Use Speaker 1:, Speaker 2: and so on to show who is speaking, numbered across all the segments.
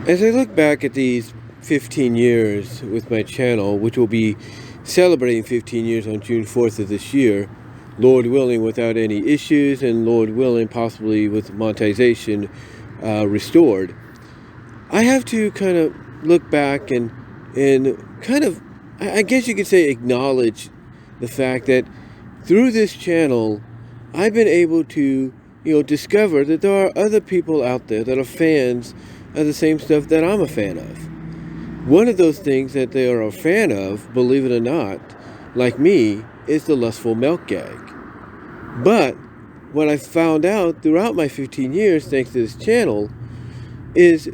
Speaker 1: As I look back at these 15 years with my channel, which will be celebrating 15 years on June 4th of this year, Lord willing, without any issues, and Lord willing, possibly with monetization restored, I have to kind of look back and kind of, I guess you could say, acknowledge the fact that through this channel, I've been able to, discover that there are other people out there that are fans of the same stuff that I'm a fan of. One of those things that they are a fan of, believe it or not, like me, is the Lustful milk gag. But what I found out throughout my 15 years, thanks to this channel, is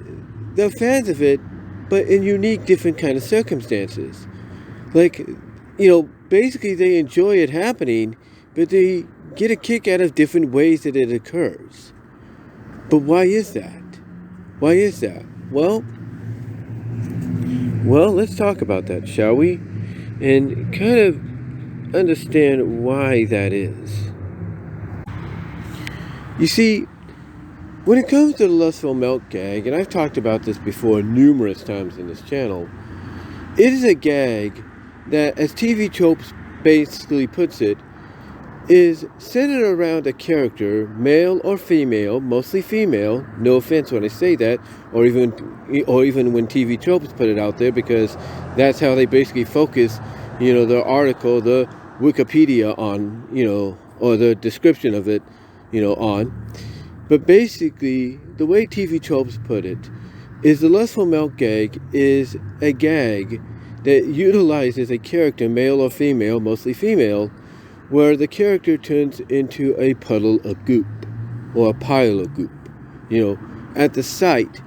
Speaker 1: they're fans of it, but in unique, different kind of circumstances. Like, basically they enjoy it happening, but they get a kick out of different ways that it occurs. But why is that? Why is that? Well, let's talk about that, shall we? And kind of understand why that is. You see, when it comes to the Lustful milk gag, and I've talked about this before numerous times in this channel, it is a gag that, as TV Tropes basically puts it, is centered around a character, male or female, mostly female, no offense when I say that, or even when TV Tropes put it out there, because that's how they basically focus, their article, the Wikipedia on, or the description of it, on. But basically, the way TV Tropes put it, is the Lustful milk gag is a gag that utilizes a character, male or female, mostly female, where the character turns into a puddle of goop, or a pile of goop, at the sight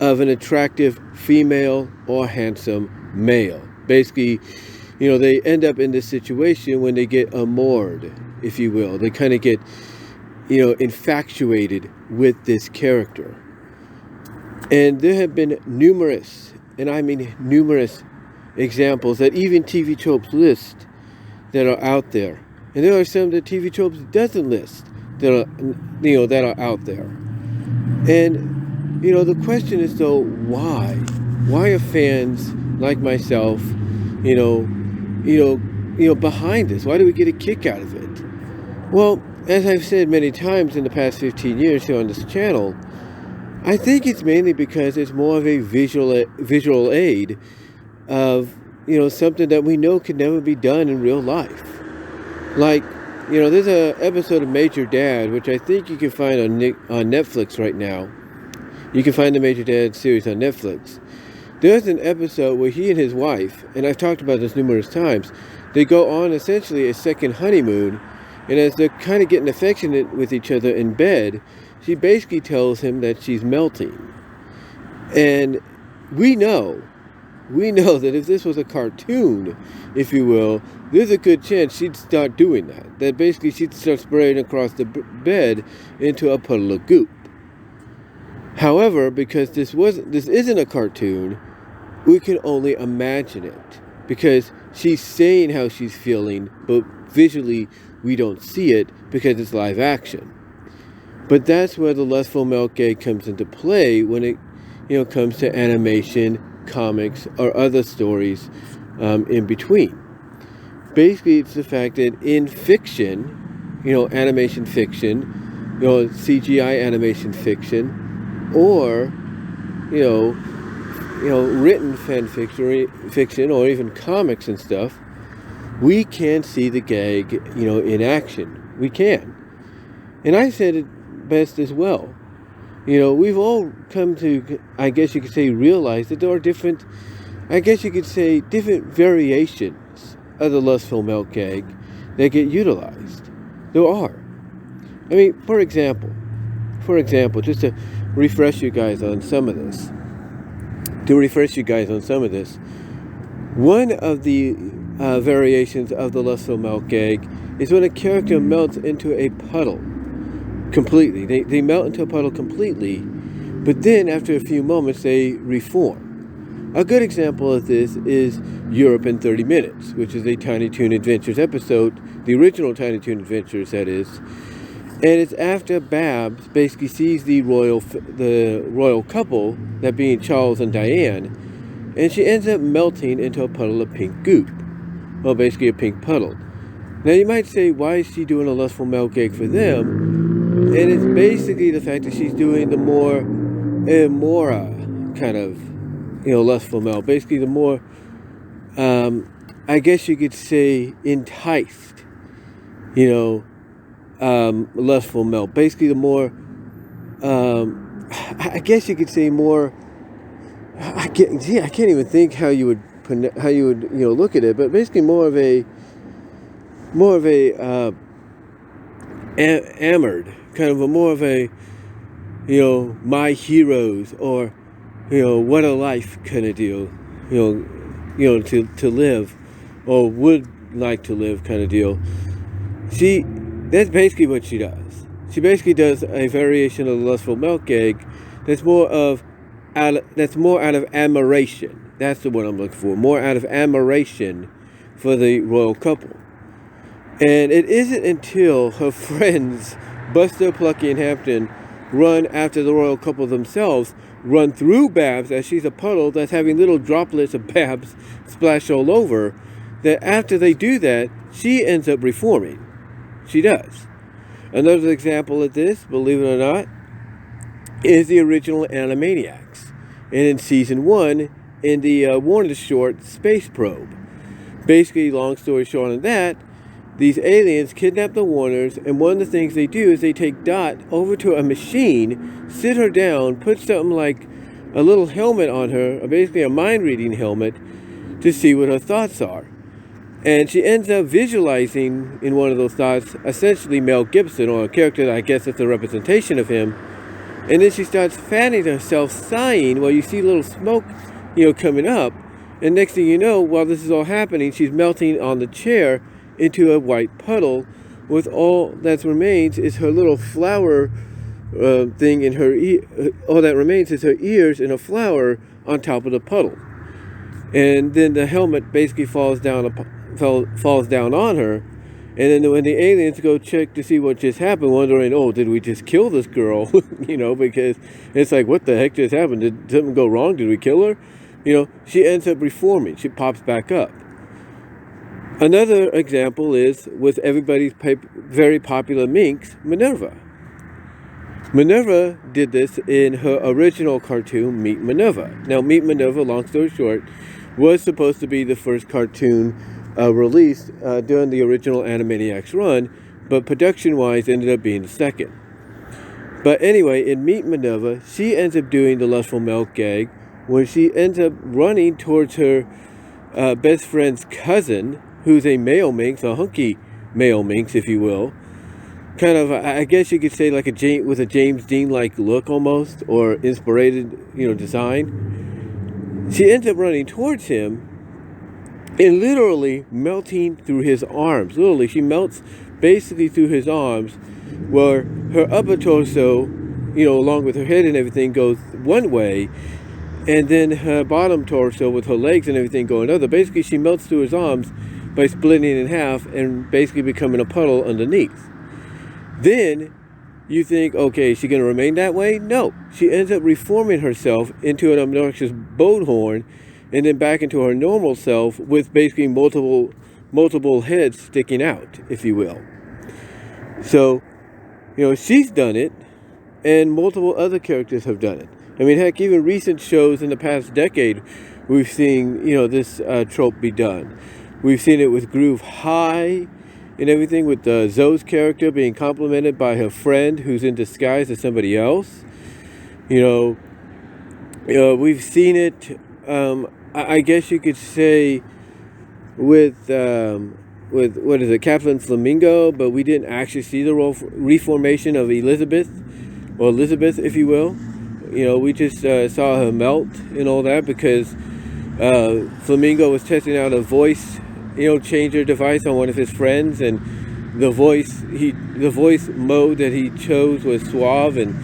Speaker 1: of an attractive female or handsome male. Basically, they end up in this situation when they get amored, if you will. They kind of get, infatuated with this character. And there have been numerous, and I mean numerous, examples that even TV Tropes list that are out there. And there are some that TV Tropes doesn't list that are, that are out there. And, the question is, though, why? Why are fans like myself, behind this? Why do we get a kick out of it? Well, as I've said many times in the past 15 years here on this channel, I think it's mainly because it's more of a visual aid of, something that we know could never be done in real life. Like, there's an episode of Major Dad, which I think you can find on Netflix right now. You can find the Major Dad series on Netflix. There's an episode where he and his wife, and I've talked about this numerous times, they go on essentially a second honeymoon, and as they're kind of getting affectionate with each other in bed, she basically tells him that she's melting. And we know that if this was a cartoon, if you will, there's a good chance she'd start doing that. That basically she'd start spraying across the bed into a puddle of goop. However, because this isn't a cartoon, we can only imagine it. Because she's saying how she's feeling, but visually we don't see it because it's live action. But that's where the Lustful milk gag comes into play when it comes to animation, comics, or other stories in between. Basically, it's the fact that in fiction, animation fiction, CGI animation fiction, or written fan fiction, or even comics and stuff, we can see the gag, in action. We can. And I said it best as well. We've all come to, I guess you could say, realize that there are different variations of the Lustful milk gag that get utilized. There are. I mean, for example, just to refresh you guys on some of this. One of the variations of the Lustful milk gag is when a character melts into a puddle completely. They melt into a puddle completely, but then after a few moments they reform. A good example of this is Europe in 30 Minutes, which is a Tiny Toon Adventures episode, the original Tiny Toon Adventures, that is. And it's after Babs basically sees the royal couple, that being Charles and Diane, and she ends up melting into a puddle of pink goop. Well, basically a pink puddle. Now you might say, why is she doing a lustful melt gag for them? And it's basically the fact that she's doing the more Amora kind of, lustful melt. Basically the more, I guess you could say, enticed, lustful melt. Basically the more, I guess you could say more, I can't even think how you would look at it, but basically more of a amored, kind of more of a, my heroes, or, what a life kind of deal, to live, or would like to live kind of deal. That's basically what she does. She basically does a variation of the lustful melt gag that's more out of admiration. That's the word I'm looking for. More out of admiration for the royal couple. And it isn't until her friends, Buster, Plucky, and Hampton, run after the royal couple themselves, run through Babs as she's a puddle that's having little droplets of Babs splash all over, that after they do that, she ends up reforming. She does. Another example of this, believe it or not, is the original Animaniacs. And in season 1, in the Warner short Space Probe. Basically, long story short on that, these aliens kidnap the Warners, and one of the things they do is they take Dot over to a machine, sit her down, put something like a little helmet on her, or basically a mind-reading helmet, to see what her thoughts are. And she ends up visualizing in one of those thoughts, essentially Mel Gibson, or a character that I guess is a representation of him. And then she starts fanning herself, sighing, while you see little smoke, coming up. And next thing you know, while this is all happening, she's melting on the chair into a white puddle, with all that remains is her little flower thing in her ear. All that remains is her ears and a flower on top of the puddle. And then the helmet basically falls down on her. And then when the aliens go check to see what just happened, wondering, oh, did we just kill this girl? Because it's like, what the heck just happened? Did something go wrong? Did we kill her? She ends up reforming. She pops back up. Another example is with everybody's very popular minx, Minerva. Minerva did this in her original cartoon, Meet Minerva. Now, Meet Minerva, long story short, was supposed to be the first cartoon released during the original Animaniacs run, but production-wise ended up being the second. But anyway, in Meet Minerva, she ends up doing the lustful melt gag when she ends up running towards her best friend's cousin, who's a male minx, a hunky male minx, if you will. Kind of, I guess you could say, like with a James Dean-like look almost, or inspired, design. She ends up running towards him and literally melting through his arms. Literally, she melts basically through his arms, where her upper torso, along with her head and everything, goes one way, and then her bottom torso with her legs and everything go another. Basically, she melts through his arms by splitting in half and basically becoming a puddle underneath. Then you think, okay, is she going to remain that way? No. She ends up reforming herself into an obnoxious boat horn, and then back into her normal self with basically multiple heads sticking out, if you will. So, she's done it, and multiple other characters have done it. I mean, heck, even recent shows in the past decade, we've seen, this trope be done. We've seen it with Groove High and everything, with Zoe's character being complimented by her friend who's in disguise as somebody else. We've seen it, I guess you could say, with what is it, Captain Flamingo, but we didn't actually see the reformation of Elizabeth, if you will. We just saw her melt and all that because Flamingo was testing out a voice, changer device on one of his friends, and the voice mode that he chose was suave, and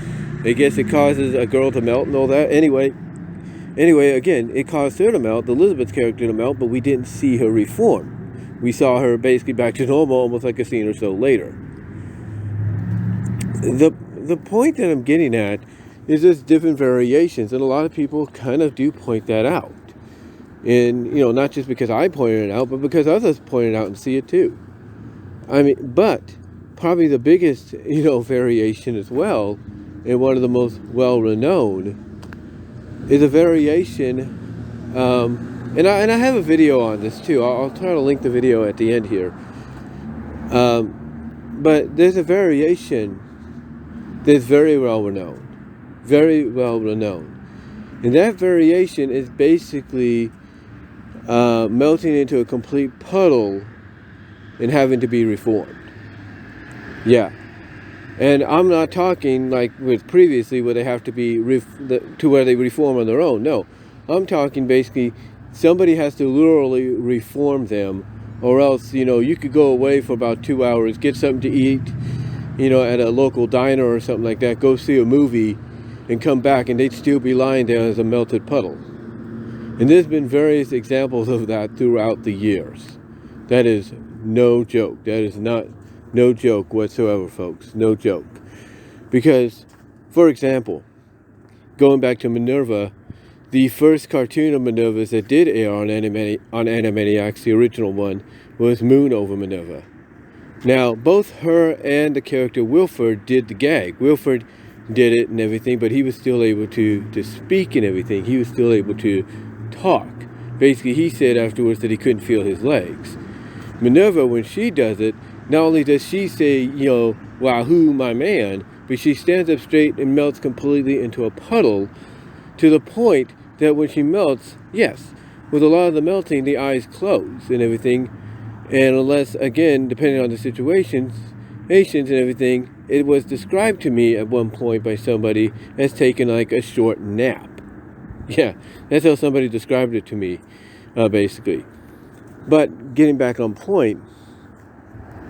Speaker 1: I guess it causes a girl to melt and all that. Anyway, again, it caused her to melt, Elizabeth's character to melt, but we didn't see her reform. We saw her basically back to normal almost like a scene or so later. the point that I'm getting at is there's different variations, and a lot of people kind of do point that out. And, you know, not just because I pointed it out, but because others point it out and see it too. I mean, but probably the biggest, you know, variation as well, and one of the most well-renowned, is a variation, and I have a video on this too. I'll try to link the video at the end here. But there's a variation that's very well-renowned, and that variation is basically melting into a complete puddle and having to be reformed. Yeah. And I'm not talking like with previously where they have to be to where they reform on their own. No. I'm talking basically somebody has to literally reform them, or else, you know, you could go away for about 2 hours, get something to eat, you know, at a local diner or something like that, go see a movie and come back and they'd still be lying there as a melted puddle. And there's been various examples of that throughout the years. That is no joke. That is no joke whatsoever, folks. No joke. Because, for example, going back to Minerva, the first cartoon of Minerva's that did air on Animaniacs, the original one, was Moon over Minerva. Now, both her and the character Wilford did the gag. Wilford did it and everything, but he was still able to speak and everything. He was still able to talk. Basically, he said afterwards that he couldn't feel his legs. Minerva, when she does it, not only does she say, you know, wahoo, my man, but she stands up straight and melts completely into a puddle, to the point that when she melts, yes, with a lot of the melting, the eyes close and everything. And unless, again, depending on the situations and everything, it was described to me at one point by somebody as taking like a short nap. Yeah, that's how somebody described it to me, basically. But getting back on point,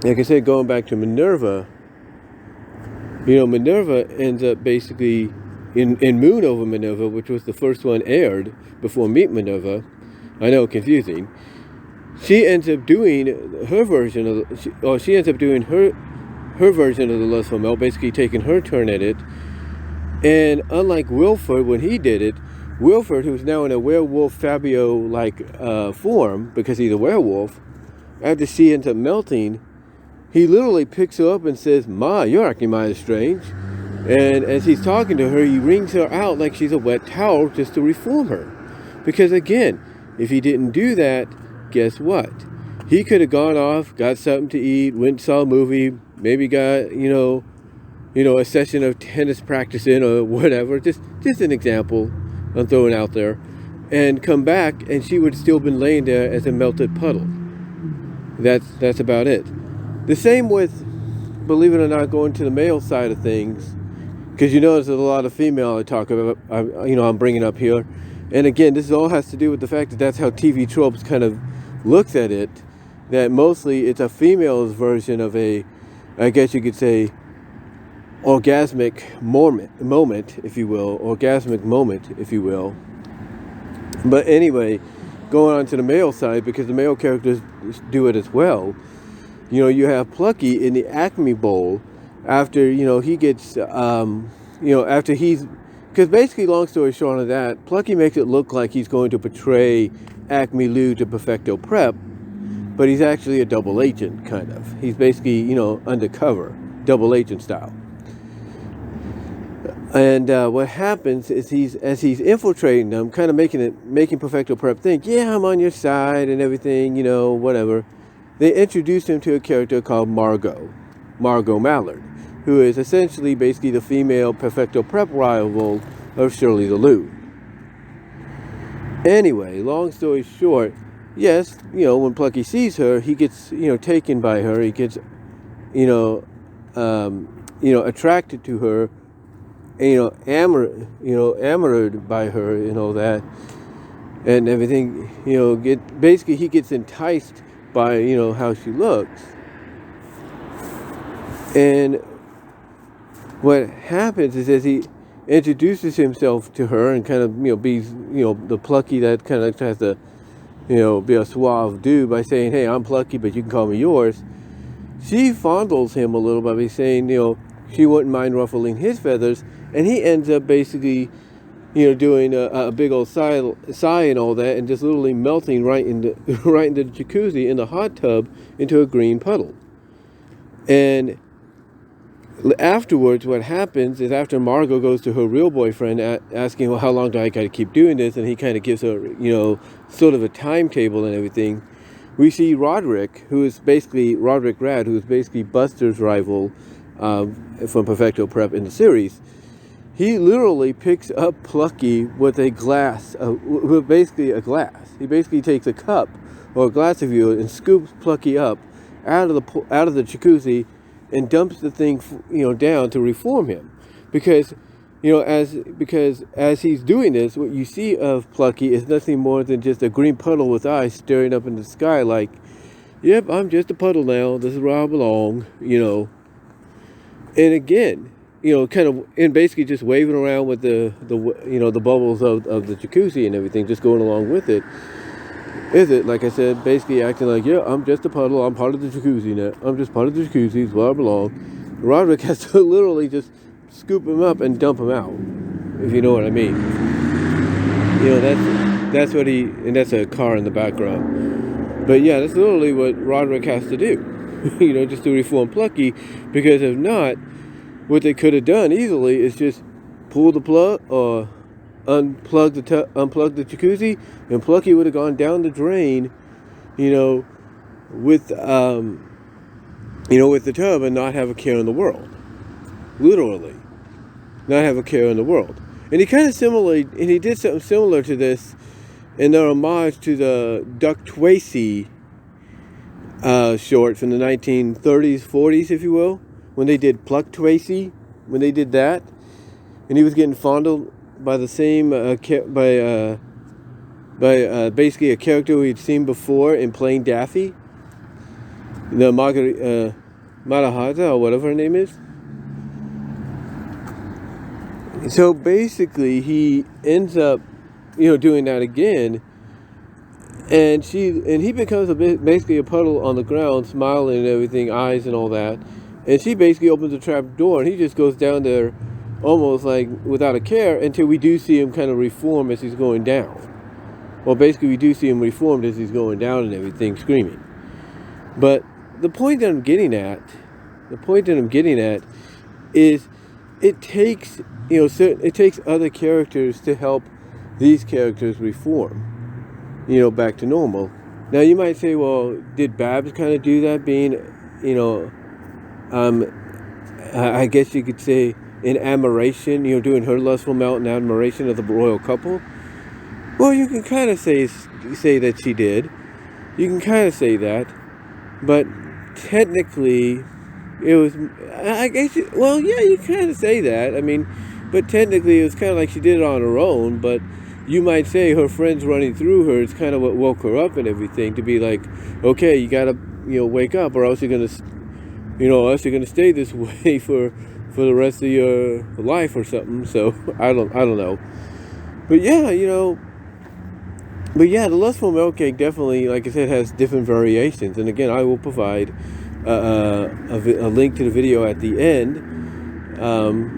Speaker 1: like I said, going back to Minerva, you know, Minerva ends up basically in Moon over Minerva, which was the first one aired before Meet Minerva. I know, confusing. She ends up doing her version of she ends up doing her version of the Lustful Melt, basically taking her turn at it. And unlike Wilford, when he did it, Wilford, who's now in a werewolf Fabio-like form, because he's a werewolf, after she ends up melting, he literally picks her up and says, "Ma, you're acting mighty strange." And as he's talking to her, he wrings her out like she's a wet towel just to reform her. Because again, if he didn't do that, guess what? He could have gone off, got something to eat, went saw a movie, maybe got, you know, a session of tennis practicing or whatever. Just an example I'm throwing out there. And come back, and she would still been laying there as a melted puddle. That's about it. The same with, believe it or not, going to the male side of things. Because you notice there's a lot of female I talk about, I'm bringing up here. And again, this all has to do with the fact that that's how TV Tropes kind of looks at it. That mostly it's a female's version of a, I guess you could say, orgasmic moment, if you will. But anyway, going on to the male side, because the male characters do it as well. You know, you have Plucky in the Acme Bowl after, he gets, after he's, because basically, long story short of that, Plucky makes it look like he's going to portray Acme Lou to Perfecto Prep, but he's actually a double agent, kind of. He's basically, undercover, double agent style. And what happens is as he's infiltrating them, kind of making Perfecto Prep think, yeah, I'm on your side and everything, whatever. They introduce him to a character called Margot Mallard, who is essentially basically the female Perfecto Prep rival of Shirley the Loon. Anyway, long story short, yes, when Plucky sees her, he gets, taken by her. He gets, attracted to her, enamored by her and all that, and everything. Basically he gets enticed by how she looks, and what happens is as he introduces himself to her and kind of be the Plucky that kind of has to be a suave dude by saying, hey, I'm Plucky, but you can call me yours. She fondles him a little by saying, she wouldn't mind ruffling his feathers, and he ends up basically, doing a big old sigh and all that, and just literally melting right into right into the jacuzzi in the hot tub into a green puddle. And afterwards, what happens is after Margot goes to her real boyfriend asking, well, how long do I got to keep doing this? And he kind of gives her, sort of a timetable and everything. We see Roderick Rad, who is basically Buster's rival from Perfecto Prep in the series. He literally picks up Plucky with a glass, basically a glass. He basically takes a cup or a glass of you and scoops Plucky up out of the jacuzzi and dumps the thing, down to reform him, because as he's doing this, what you see of Plucky is nothing more than just a green puddle with eyes staring up in the sky, like, "Yep, I'm just a puddle now. This is where I belong," And again, and basically just waving around with the bubbles of the jacuzzi and everything, just going along with it. Is it, like I said, basically acting like, yeah, I'm just a puddle, I'm part of the jacuzzi now. I'm just part of the jacuzzi, it's where I belong. Roderick has to literally just scoop him up and dump him out, if you know what I mean. That's what and that's a car in the background. But yeah, that's literally what Roderick has to do, just to reform Plucky, because if not, what they could have done easily is just pull the plug or unplug the jacuzzi, and Plucky would have gone down the drain, with the tub, and not have a care in the world. Literally, not have a care in the world. And he did something similar to this in their homage to the Duck Tracy short from the 1930s, 40s, if you will, when they did Pluck Tracy, when they did that, and he was getting fondled by the same by basically a character we'd seen before in playing Daffy, the Marahata, or whatever her name is. So basically, he ends up, doing that again, and he becomes basically a puddle on the ground, smiling and everything, eyes and all that, and she basically opens the trap door, and he just goes down there, almost like without a care, until we do see him kind of reform as he's going down. Well, basically, we do see him reformed as he's going down and everything, screaming. But the point that I'm getting at is it takes other characters to help these characters reform, back to normal. Now you might say, well, did Babs kind of do that, being, I guess you could say in admiration, doing her lustful melt in admiration of the royal couple? Well, you can kind of say that she did. You can kind of say that, but technically, it was, I guess, you kind of say that. I mean, but technically, it was kind of like she did it on her own, but you might say her friends running through her is kind of what woke her up and everything, to be like, okay, you gotta, wake up, or else you're gonna stay this way for the rest of your life or something. So I don't know. But yeah, the Lustful Milk Cake definitely, like I said, has different variations. And again, I will provide a link to the video at the end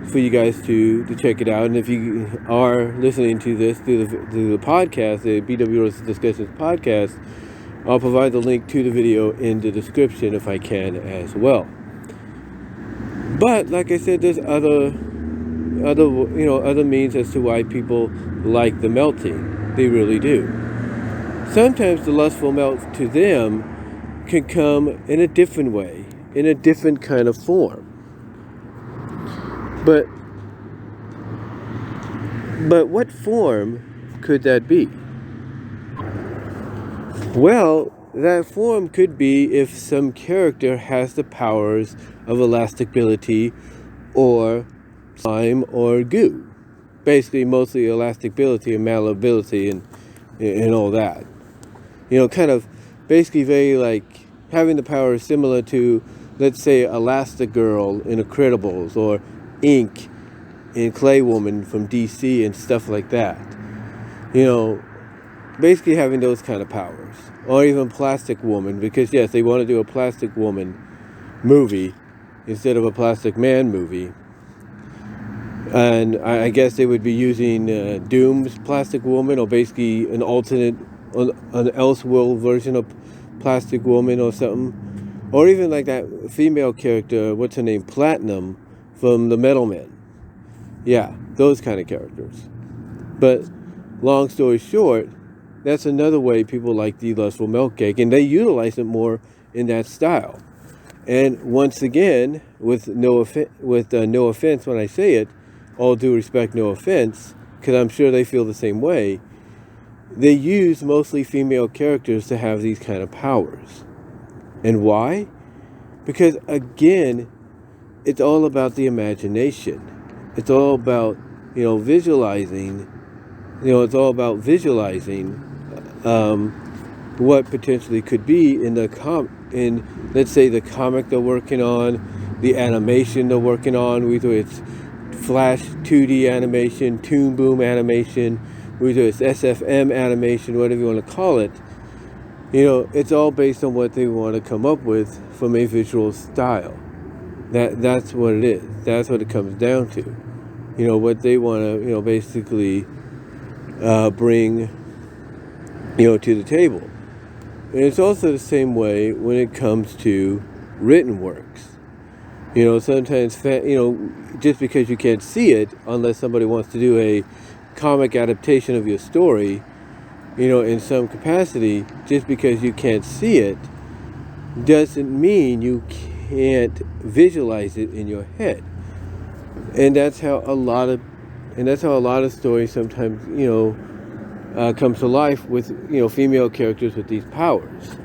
Speaker 1: for you guys to check it out. And if you are listening to this through the podcast, the BWS Discussions podcast, I'll provide the link to the video in the description if I can as well. But like I said, there's other means as to why people like the melting. They really do. Sometimes the lustful melt to them can come in a different way, in a different kind of form. But what form could that be? Well, that form could be if some character has the powers of elasticability or slime or goo. Basically, mostly elasticability and malleability and all that. Kind of basically very like having the power similar to, let's say, Elastigirl in Incredibles, or Ink in Clay Woman from DC and stuff like that. Basically having those kind of powers. Or even Plastic Woman, because yes, they want to do a Plastic Woman movie, instead of a Plastic Man movie. And I guess they would be using Doom's Plastic Woman, or basically an alternate, an Elseworld version of Plastic Woman or something. Or even like that female character, what's her name, Platinum, from the Metal Men. Yeah, those kind of characters. But long story short, that's another way people like the Lustful Milk Cake, and they utilize it more in that style. And once again, with no offense when I say it, all due respect, no offense, because I'm sure they feel the same way, they use mostly female characters to have these kind of powers. And why? Because again, it's all about the imagination. It's all about, visualizing. It's all about visualizing what potentially could be in let's say the comic they're working on, the animation they're working on, whether it's Flash 2D animation, Toon Boom animation, whether it's SFM animation, whatever you want to call it. It's all based on what they want to come up with from a visual style. That's what it is. That's what it comes down to. What they want to, basically bring, to the table. And it's also the same way when it comes to written works. Sometimes, just because you can't see it, unless somebody wants to do a comic adaptation of your story, in some capacity, just because you can't see it, doesn't mean you can't visualize it in your head. And that's how a lot of stories sometimes, comes to life with, female characters with these powers.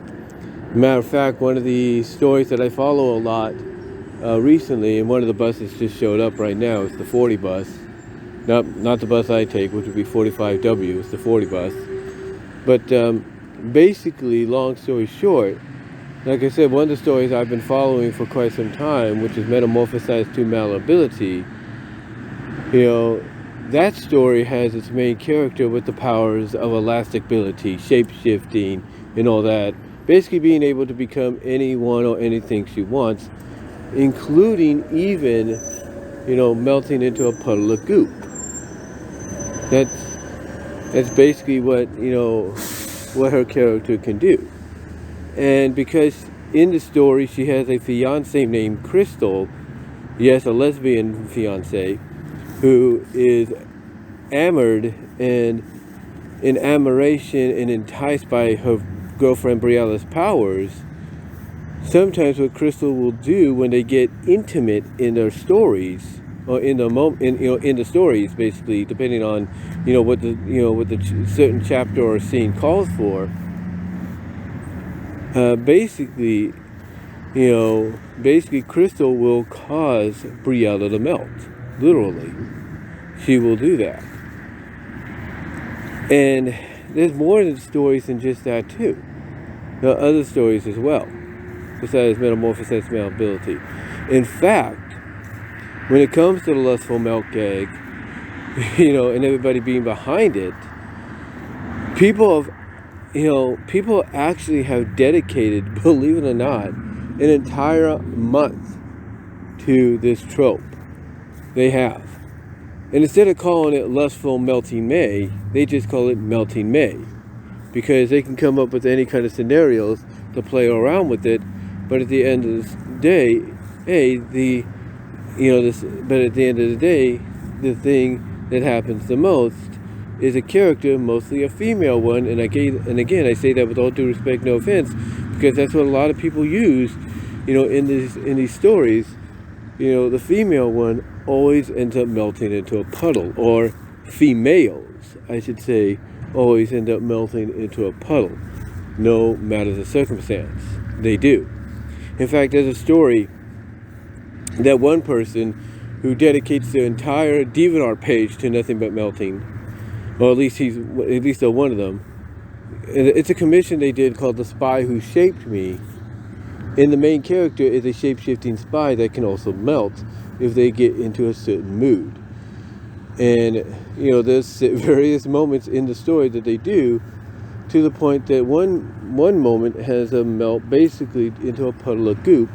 Speaker 1: Matter of fact, one of the stories that I follow a lot recently, and one of the buses just showed up right now, it's the 40 bus. Not the bus I take, which would be 45W, it's the 40 bus. But basically, long story short, like I said, one of the stories I've been following for quite some time, which is Metamorphosized to Malleability, that story has its main character with the powers of elasticability, shape-shifting, and all that. Basically being able to become anyone or anything she wants, including even, melting into a puddle of goop. That's basically what, what her character can do. And because in the story she has a fiance named Crystal, yes, a lesbian fiance, who is enamored and in admiration and enticed by her girlfriend Briella's powers, sometimes what Crystal will do when they get intimate in their stories, or in the moment, in the stories, basically, depending on, what the certain chapter or scene calls for. Basically Crystal will cause Briella to melt. Literally, she will do that. And there's more to the stories than just that too. There are other stories as well, besides Metamorphosis Malleability. In fact, when it comes to the Lustful Milk Egg, and everybody being behind it, people actually have dedicated, believe it or not, an entire month to this trope. They have. And instead of calling it Lustful Melting May, they just call it Melting May. Because they can come up with any kind of scenarios to play around with it, but at the end of the day, the thing that happens the most is a character, mostly a female one, and again I say that with all due respect, no offense, because that's what a lot of people use, in these stories. The female one always ends up melting into a puddle, or females, I should say, always end up melting into a puddle, no matter the circumstance. They do. In fact, there's a story that one person who dedicates their entire DeviantArt page to nothing but melting, or at least one of them. It's a commission they did called The Spy Who Shaped Me. And the main character is a shape-shifting spy that can also melt if they get into a certain mood. And, there's various moments in the story that they do, to the point that one moment has a melt basically into a puddle of goop,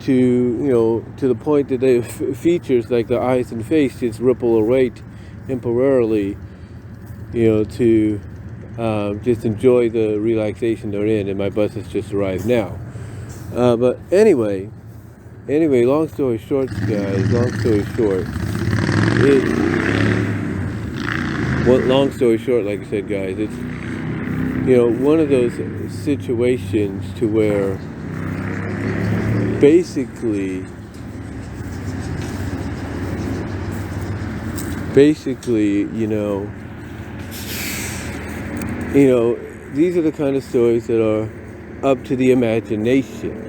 Speaker 1: to to the point that the features like the eyes and face just ripple away temporarily, to just enjoy the relaxation they're in. And my bus has just arrived now. But anyway, long story short, guys. Long story short, like I said, guys, it's one of those situations to where basically, these are the kind of stories that are up to the imagination.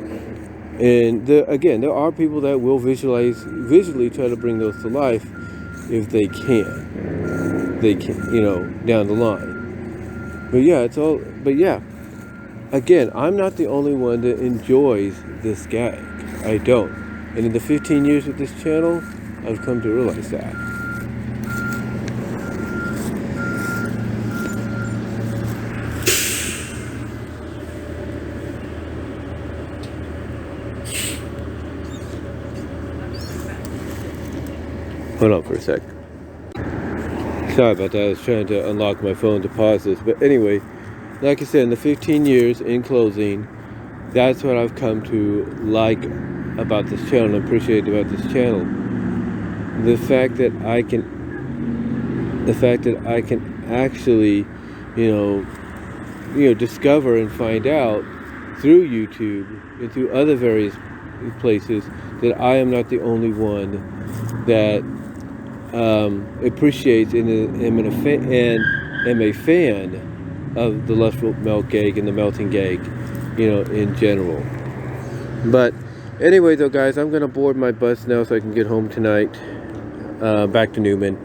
Speaker 1: And again, there are people that will visually try to bring those to life if they can. They can, down the line. But yeah, again, I'm not the only one that enjoys this gag. I don't. And in the 15 years with this channel, I've come to realize that. Hold on for a sec. Sorry about that. I was trying to unlock my phone to pause this. But anyway, like I said, in the 15 years, in closing, that's what I've come to like about this channel and appreciate about this channel. The fact that I can actually, discover and find out through YouTube and through other various places that I am not the only one that appreciates and am a fan of the Lustful melt gag and the melting gag, in general. But anyway, though, guys, I'm gonna board my bus now so I can get home tonight, back to Newman.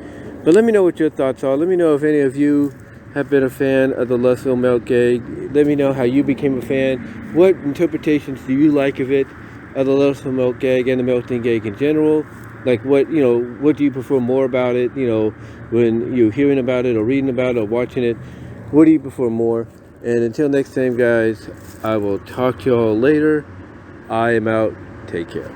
Speaker 1: But let me know what your thoughts are. Let me know if any of you have been a fan of the Lustful melt gag. Let me know how you became a fan. What interpretations do you like of it, of the Lustful melt gag and the melting gag in general? Like what do you prefer more about it? When you're hearing about it or reading about it or watching it, what do you prefer more? And until next time, guys, I will talk to y'all later. I am out. Take care.